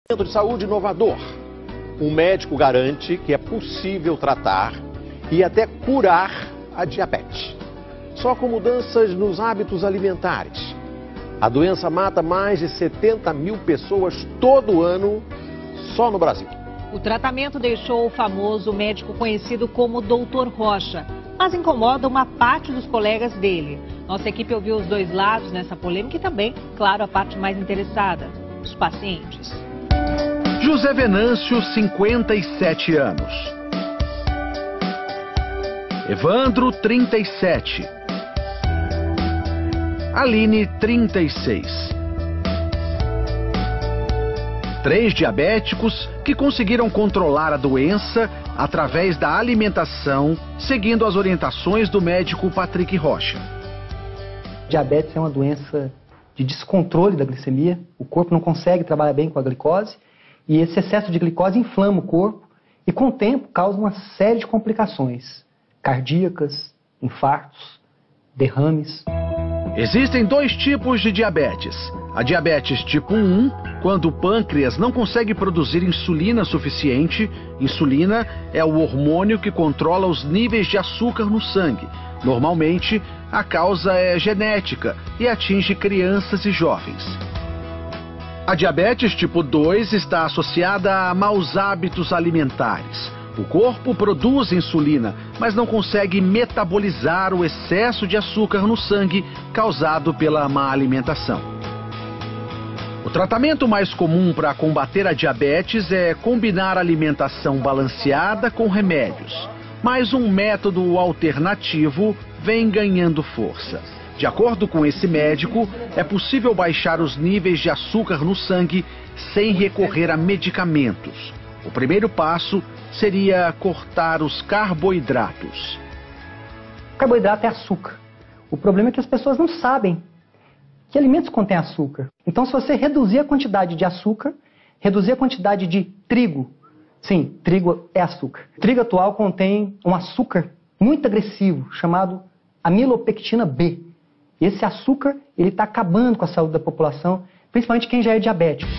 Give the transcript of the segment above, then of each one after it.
Centro de saúde inovador. Um médico garante que é possível tratar e até curar a diabetes. Só com mudanças nos hábitos alimentares. A doença mata mais de 70 mil pessoas todo ano, só no Brasil. O tratamento deixou o famoso médico conhecido como Dr. Rocha, mas incomoda uma parte dos colegas dele. Nossa equipe ouviu os dois lados nessa polêmica e também, claro, a parte mais interessada, os pacientes. José Venâncio, 57 anos. Evandro, 37. Aline, 36. 3 diabéticos que conseguiram controlar a doença através da alimentação, seguindo as orientações do médico Patrick Rocha. Diabetes é uma doença de descontrole da glicemia. O corpo não consegue trabalhar bem com a glicose e esse excesso de glicose inflama o corpo e, com o tempo, causa uma série de complicações cardíacas, infartos, derrames. Existem 2 tipos de diabetes. A diabetes tipo 1, quando o pâncreas não consegue produzir insulina suficiente. Insulina é o hormônio que controla os níveis de açúcar no sangue. Normalmente, a causa é genética e atinge crianças e jovens. A diabetes tipo 2 está associada a maus hábitos alimentares. O corpo produz insulina, mas não consegue metabolizar o excesso de açúcar no sangue causado pela má alimentação. O tratamento mais comum para combater a diabetes é combinar alimentação balanceada com remédios. Mas um método alternativo vem ganhando força. De acordo com esse médico, é possível baixar os níveis de açúcar no sangue sem recorrer a medicamentos. O primeiro passo seria cortar os carboidratos. Carboidrato é açúcar. O problema é que as pessoas não sabem que alimentos contêm açúcar. Então, se você reduzir a quantidade de açúcar, reduzir a quantidade de trigo. Sim, trigo é açúcar. O trigo atual contém um açúcar muito agressivo, chamado amilopectina B. Esse açúcar está acabando com a saúde da população, principalmente quem já é diabético.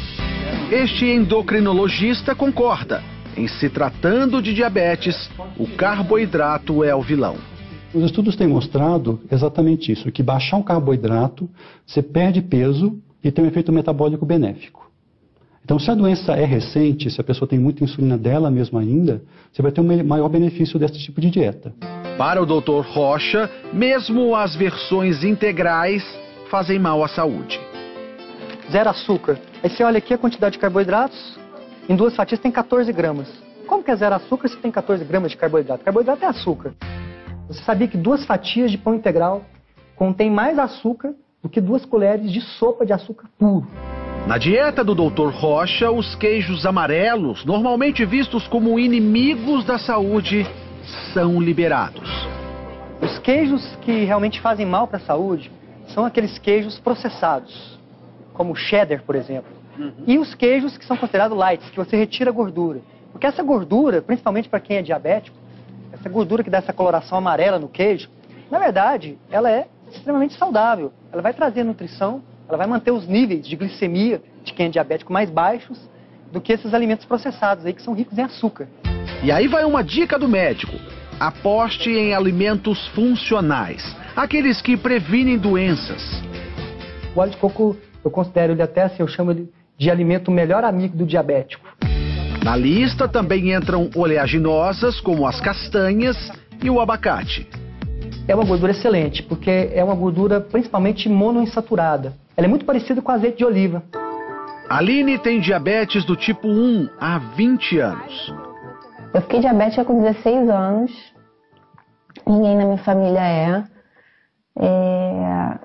Este endocrinologista concorda. Em se tratando de diabetes, o carboidrato é o vilão. Os estudos têm mostrado exatamente isso, que baixar um carboidrato, você perde peso e tem um efeito metabólico benéfico. Então, se a doença é recente, se a pessoa tem muita insulina dela mesma ainda, você vai ter um maior benefício desse tipo de dieta. Para o Dr. Rocha, mesmo as versões integrais fazem mal à saúde. Zero açúcar. Aí você olha aqui a quantidade de carboidratos, em 2 fatias tem 14 gramas. Como que é zero açúcar se tem 14 gramas de carboidrato? Carboidrato é açúcar. Você sabia que 2 fatias de pão integral contém mais açúcar do que 2 colheres de sopa de açúcar puro? Na dieta do Dr. Rocha, os queijos amarelos, normalmente vistos como inimigos da saúde, são liberados. Os queijos que realmente fazem mal para a saúde são aqueles queijos processados, como o cheddar, por exemplo. E os queijos que são considerados light, que você retira a gordura. Porque essa gordura, principalmente para quem é diabético, essa gordura que dá essa coloração amarela no queijo, na verdade, ela é extremamente saudável. Ela vai trazer nutrição, ela vai manter os níveis de glicemia de quem é diabético mais baixos do que esses alimentos processados aí que são ricos em açúcar. E aí vai uma dica do médico. Aposte em alimentos funcionais, aqueles que previnem doenças. O óleo de coco, eu considero ele até assim, eu chamo ele de alimento melhor amigo do diabético. Na lista também entram oleaginosas, como as castanhas e o abacate. É uma gordura excelente, porque é uma gordura principalmente monoinsaturada. Ela é muito parecida com azeite de oliva. Aline tem diabetes do tipo 1 há 20 anos. Eu fiquei diabética com 16 anos. Ninguém na minha família é.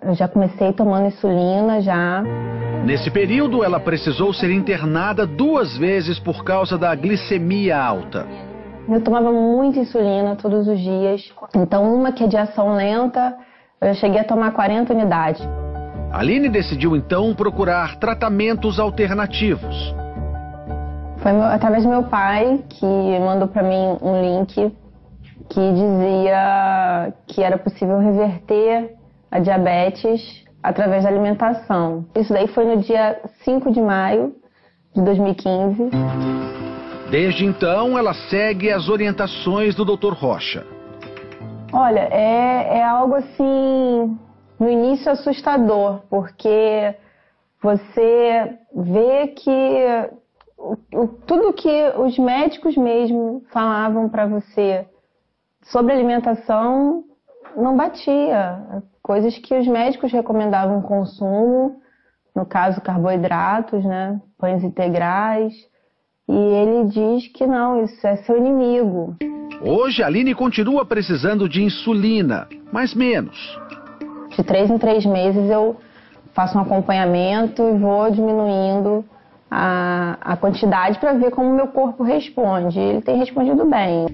Eu já comecei tomando insulina já. Nesse período, ela precisou ser internada 2 vezes por causa da glicemia alta. Eu tomava muita insulina todos os dias. Então, uma que é de ação lenta, eu cheguei a tomar 40 unidades. Aline decidiu, então, procurar tratamentos alternativos. Foi através do meu pai que mandou para mim um link que dizia que era possível reverter a diabetes através da alimentação. Isso daí foi no dia 5 de maio de 2015. Desde então, ela segue as orientações do Dr. Rocha. Olha, é algo assim, no início assustador, porque você vê que tudo que os médicos mesmo falavam para você sobre alimentação não batia. Coisas que os médicos recomendavam consumo, no caso carboidratos, né, pães integrais, e ele diz que não, isso é seu inimigo. Hoje, a Aline continua precisando de insulina, mas menos. De 3 em 3 meses eu faço um acompanhamento e vou diminuindo a quantidade para ver como o meu corpo responde. Ele tem respondido bem.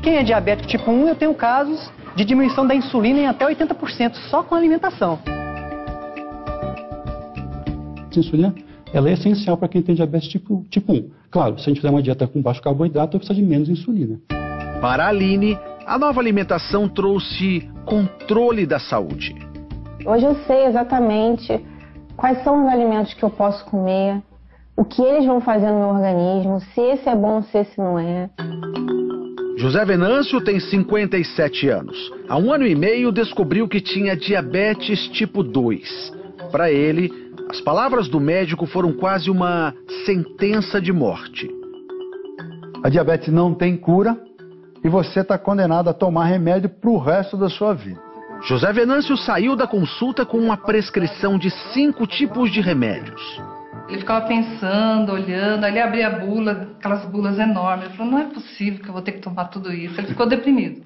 Quem é diabético tipo 1, eu tenho casos de diminuição da insulina em até 80% só com a alimentação. A insulina, ela é essencial para quem tem diabetes tipo 1. Claro, se a gente fizer uma dieta com baixo carboidrato, vai precisar de menos insulina. Para a Aline, a nova alimentação trouxe controle da saúde. Hoje eu sei exatamente quais são os alimentos que eu posso comer, o que eles vão fazer no meu organismo, se esse é bom, se esse não é. José Venâncio tem 57 anos. Há 1 ano e meio descobriu que tinha diabetes tipo 2. Para ele, as palavras do médico foram quase uma sentença de morte. A diabetes não tem cura e você está condenado a tomar remédio para o resto da sua vida. José Venâncio saiu da consulta com uma prescrição de 5 tipos de remédios. Ele ficava pensando, olhando, aí ele abria a bula, aquelas bulas enormes. Ele falou, não é possível que eu vou ter que tomar tudo isso. Ele ficou deprimido.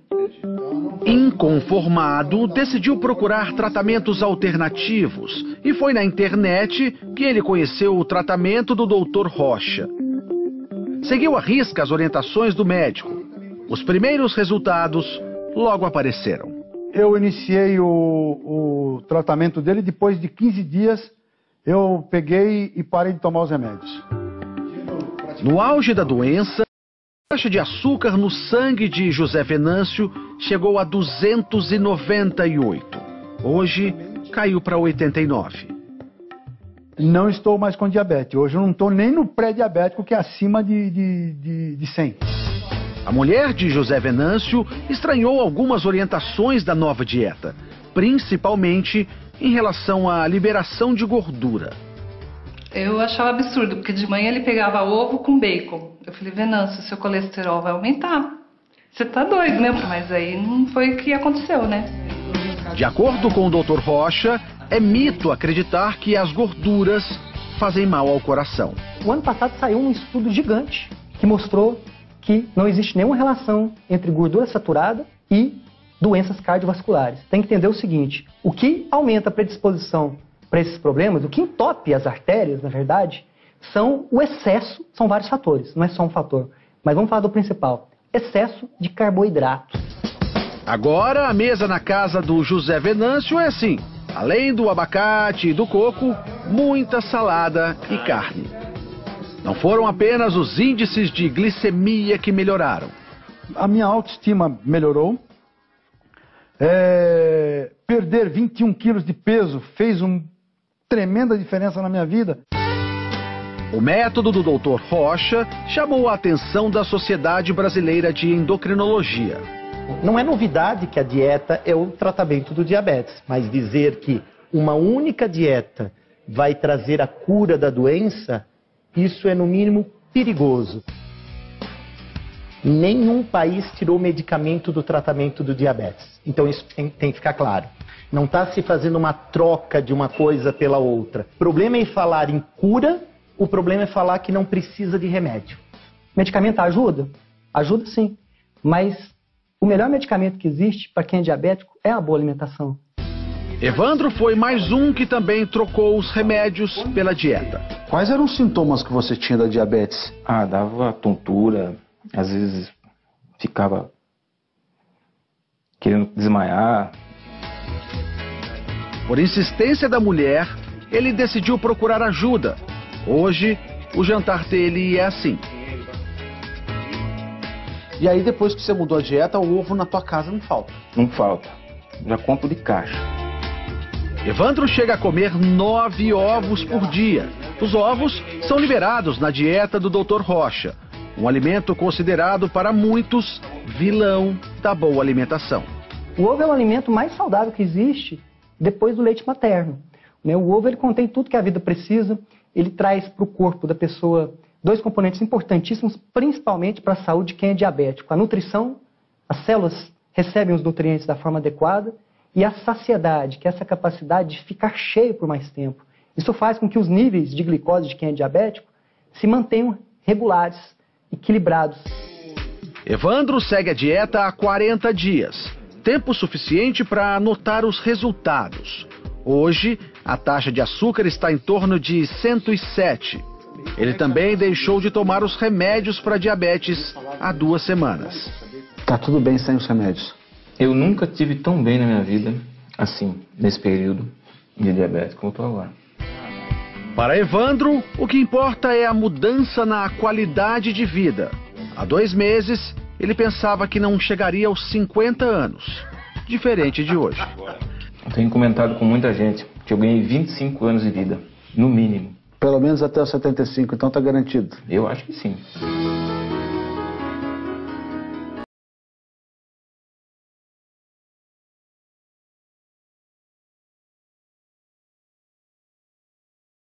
Inconformado, decidiu procurar tratamentos alternativos e foi na internet que ele conheceu o tratamento do Dr. Rocha. Seguiu à risca as orientações do médico. Os primeiros resultados logo apareceram. Eu iniciei o tratamento dele, depois de 15 dias eu peguei e parei de tomar os remédios. No auge da doença, a taxa de açúcar no sangue de José Venâncio chegou a 298. Hoje, caiu para 89. Não estou mais com diabetes. Hoje eu não estou nem no pré-diabético, que é acima de 100. A mulher de José Venâncio estranhou algumas orientações da nova dieta, principalmente em relação à liberação de gordura. Eu achava absurdo, porque de manhã ele pegava ovo com bacon. Eu falei, Venâncio, seu colesterol vai aumentar. Você tá doido, né? Mas aí não foi o que aconteceu, né? De acordo com o Dr. Rocha, é mito acreditar que as gorduras fazem mal ao coração. O ano passado saiu um estudo gigante que mostrou que não existe nenhuma relação entre gordura saturada e doenças cardiovasculares. Tem que entender o seguinte, o que aumenta a predisposição para esses problemas, o que entope as artérias, na verdade, são o excesso, são vários fatores, não é só um fator. Mas vamos falar do principal, excesso de carboidratos. Agora a mesa na casa do José Venâncio é assim, além do abacate e do coco, muita salada e carne. Não foram apenas os índices de glicemia que melhoraram. A minha autoestima melhorou. Perder 21 quilos de peso fez uma tremenda diferença na minha vida. O método do Dr. Rocha chamou a atenção da Sociedade Brasileira de Endocrinologia. Não é novidade que a dieta é o tratamento do diabetes, mas dizer que uma única dieta vai trazer a cura da doença, isso é no mínimo perigoso. Nenhum país tirou o medicamento do tratamento do diabetes. Então isso tem que ficar claro. Não está se fazendo uma troca de uma coisa pela outra. O problema é falar em cura, o problema é falar que não precisa de remédio. Medicamento ajuda? Ajuda sim. Mas o melhor medicamento que existe para quem é diabético é a boa alimentação. Evandro foi mais um que também trocou os remédios pela dieta. Quais eram os sintomas que você tinha da diabetes? Dava tontura, às vezes ficava querendo desmaiar. Por insistência da mulher, ele decidiu procurar ajuda. Hoje, o jantar dele é assim. E aí, depois que você mudou a dieta, o ovo na tua casa não falta? Não falta. Já compro de caixa. Evandro chega a comer 9 ovos por dia. Os ovos são liberados na dieta do Dr. Rocha, um alimento considerado para muitos vilão da boa alimentação. O ovo é o alimento mais saudável que existe depois do leite materno. O ovo ele contém tudo que a vida precisa, ele traz para o corpo da pessoa 2 componentes importantíssimos, principalmente para a saúde de quem é diabético. A nutrição, as células recebem os nutrientes da forma adequada, e a saciedade, que é essa capacidade de ficar cheio por mais tempo. Isso faz com que os níveis de glicose de quem é diabético se mantenham regulares, equilibrados. Evandro segue a dieta há 40 dias, tempo suficiente para anotar os resultados. Hoje, a taxa de açúcar está em torno de 107. Ele também deixou de tomar os remédios para diabetes há 2 semanas. Tá tudo bem sem os remédios? Eu nunca tive tão bem na minha vida, assim, nesse período de diabetes como eu estou agora. Para Evandro, o que importa é a mudança na qualidade de vida. Há 2 meses, ele pensava que não chegaria aos 50 anos, diferente de hoje. Eu tenho comentado com muita gente que eu ganhei 25 anos de vida, no mínimo. Pelo menos até os 75, então tá garantido. Eu acho que sim.